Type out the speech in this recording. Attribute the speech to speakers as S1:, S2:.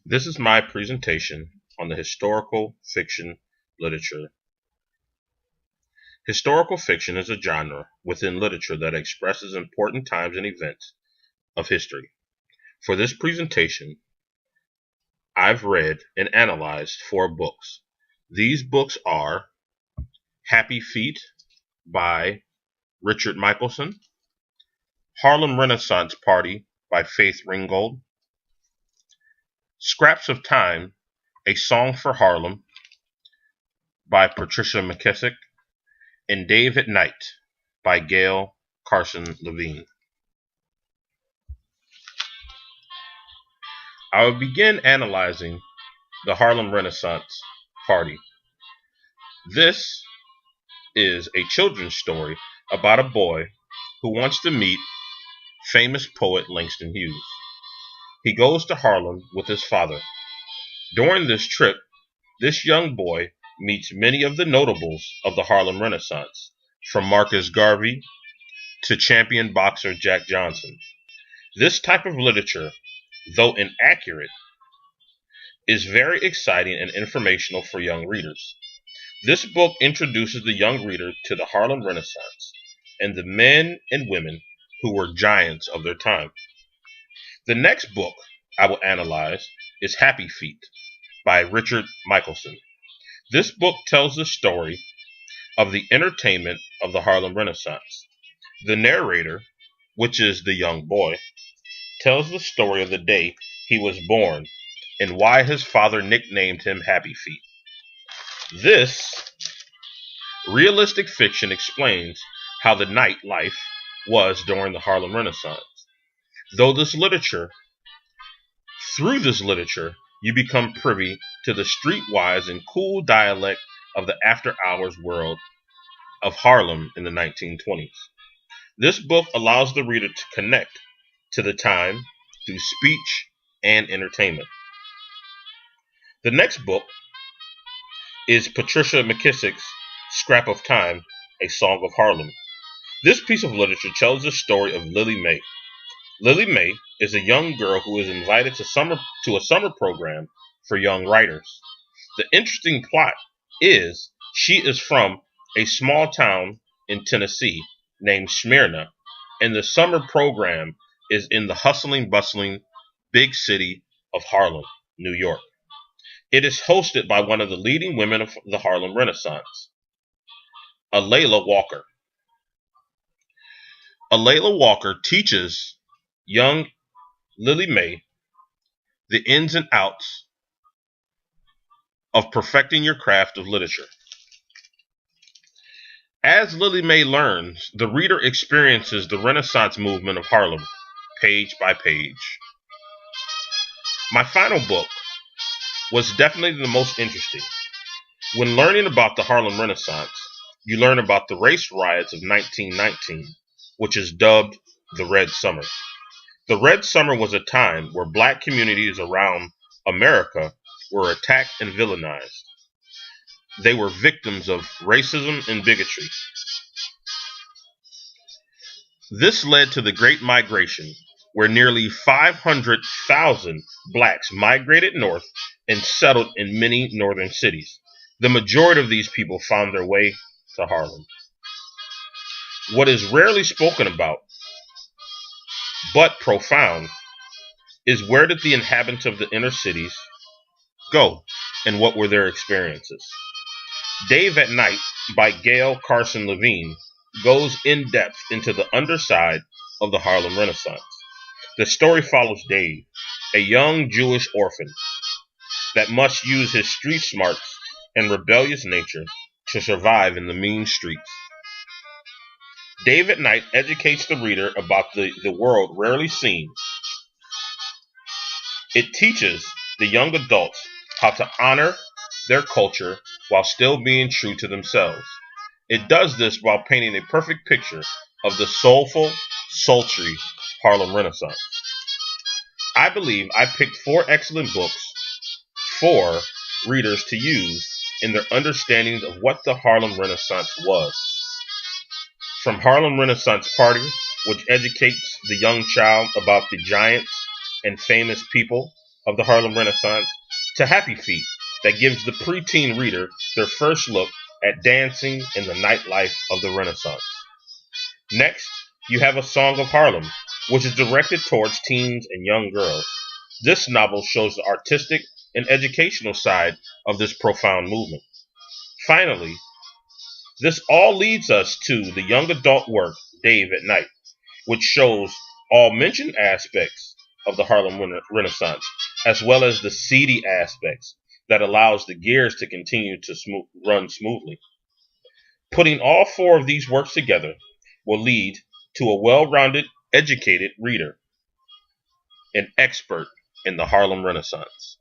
S1: This is my presentation on the historical fiction literature. Historical fiction is a genre within literature that expresses important times and events of history. For this presentation, I've read and analyzed 4 books. These books are Happy Feet by Richard Michelson, Harlem Renaissance Party by Faith Ringgold, Scraps of Time, A Song for Harlem by Patricia McKissick, and Dave at Night by Gail Carson Levine. I will begin analyzing the Harlem Renaissance Party. This is a children's story about a boy who wants to meet famous poet Langston Hughes. He goes to Harlem with his father. During this trip, this young boy meets many of the notables of the Harlem Renaissance, from Marcus Garvey to champion boxer Jack Johnson. This type of literature, though inaccurate, is very exciting and informational for young readers. This book introduces the young reader to the Harlem Renaissance and the men and women who were giants of their time. The next book I will analyze is Happy Feet by Richard Michelson. This book tells the story of the entertainment of the Harlem Renaissance. The narrator, which is the young boy, tells the story of the day he was born and why his father nicknamed him Happy Feet. This realistic fiction explains how the nightlife was during the Harlem Renaissance. Through this literature, you become privy to the streetwise and cool dialect of the after-hours world of Harlem in the 1920s. This book allows the reader to connect to the time through speech and entertainment. The next book is Patricia McKissick's Scrap of Time, A Song of Harlem. This piece of literature tells the story of Lily Mae. Lily Mae is a young girl who is invited to a summer program for young writers. The interesting plot is she is from a small town in Tennessee named Smyrna, and the summer program is in the hustling, bustling big city of Harlem, New York. It is hosted by one of the leading women of the Harlem Renaissance, Alayla Walker. Alayla Walker teaches young Lily Mae the ins and outs of perfecting your craft of literature. As Lily Mae learns, the reader experiences the Renaissance movement of Harlem, page by page. My final book was definitely the most interesting. When learning about the Harlem Renaissance, you learn about the race riots of 1919, which is dubbed the Red Summer. The Red Summer was a time where black communities around America were attacked and villainized. They were victims of racism and bigotry. This led to the Great Migration, where nearly 500,000 blacks migrated north and settled in many northern cities. The majority of these people found their way to Harlem. What is rarely spoken about, but profound, is where did the inhabitants of the inner cities go, and what were their experiences? Dave at Night by Gail Carson Levine goes in depth into the underside of the Harlem Renaissance. The story follows Dave, a young Jewish orphan that must use his street smarts and rebellious nature to survive in the mean streets. Dave at Night educates the reader about the world rarely seen. It teaches the young adults how to honor their culture while still being true to themselves. It does this while painting a perfect picture of the soulful, sultry Harlem Renaissance. I believe I picked 4 excellent books for readers to use in their understanding of what the Harlem Renaissance was. From Harlem Renaissance Party, which educates the young child about the giants and famous people of the Harlem Renaissance, to Happy Feet, that gives the preteen reader their first look at dancing in the nightlife of the Renaissance. Next, you have A Song of Harlem, which is directed towards teens and young girls. This novel shows the artistic and educational side of this profound movement. Finally, this all leads us to the young adult work, Dave at Night, which shows all mentioned aspects of the Harlem Renaissance, as well as the seedy aspects that allows the gears to continue to run smoothly. Putting all four of these works together will lead to a well-rounded, educated reader, an expert in the Harlem Renaissance.